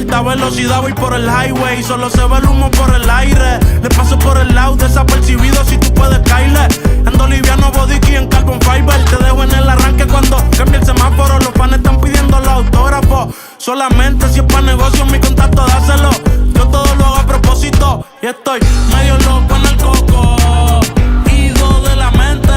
alta velocidad voy por el highway. Solo se ve el humo por el aire. Le paso por el lado desapercibido si tú puedes caerle. Ando liviano, body en carbon fiber. Te dejo en el arranque cuando cambie el semáforo. Los fans están pidiendo los autógrafos. Solamente si es pa' negocio, mi contacto dáselo. Yo todo lo hago a propósito y estoy medio loco en el coco. Ido de la mente,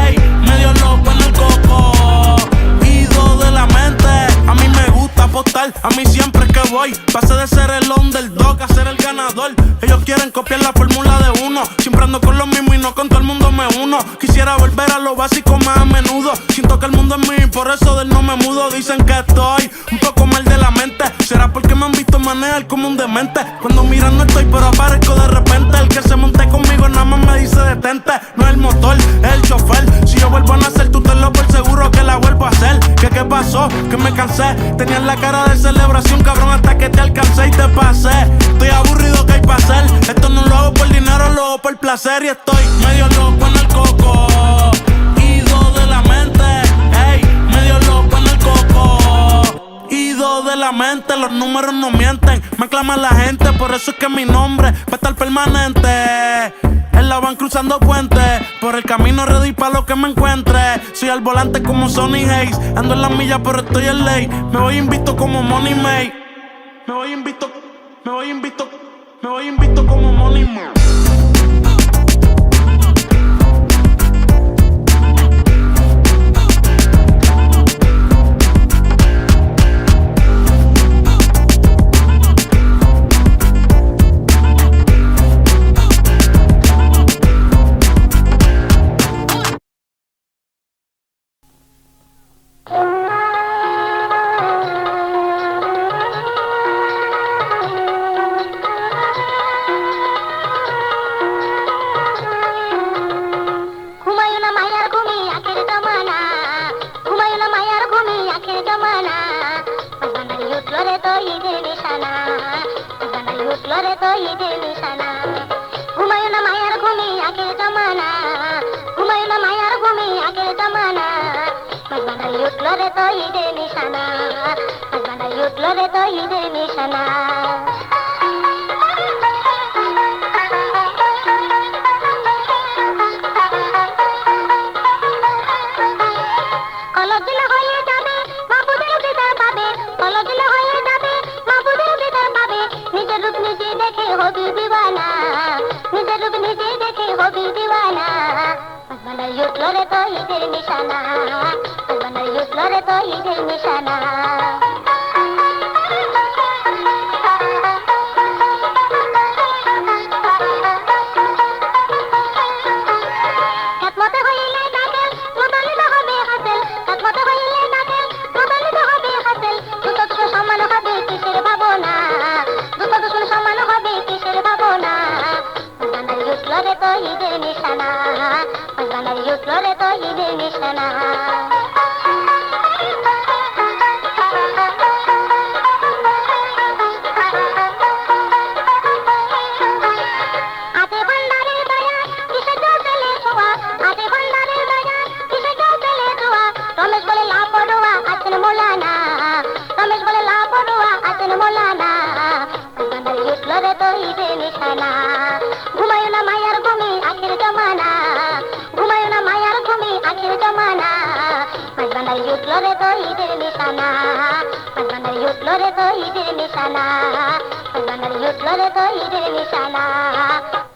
ey, medio loco en el coco. Ido de la mente, a mí me gusta apostar, a mí siempre es que voy. Pasé de ser el underdog a ser el ganador. Ellos quieren copiar la fórmula de uno. Siempre ando con lo mismo y no con todo el mundo me uno. Quisiera volver a lo básico más a menudo. Siento que el mundo es mío y por eso del no me mudo. Dicen que estoy un poco mal de la mente. ¿Será porque me han visto manejar como un demente? Cuando miran no estoy pero aparezco de repente. El que se monte conmigo nada más me dice detente. No es el motor, es el chofer. Si yo vuelvo a nacer tú te lo por seguro que la vuelvo a hacer. ¿Qué pasó? Que me cansé. Tenías la cara de celebración cabrón hasta que te alcancé y te pasé. Estoy aburrido, ¿qué hay pa' hacer? Esto no lo hago por dinero, lo hago por placer. Y estoy medio loco en el coco. Ido de la mente, ey, medio loco en el coco. Ido de la mente, los números no mienten. Me aclama la gente, por eso es que mi nombre va a estar permanente. En la van cruzando puentes, por el camino ready pa' lo que me encuentre. Soy al volante como Sonny Hayes. Ando en las millas pero estoy en ley. Me voy invicto como Money May. Me voy invicto como Money May. Flore to idir nishana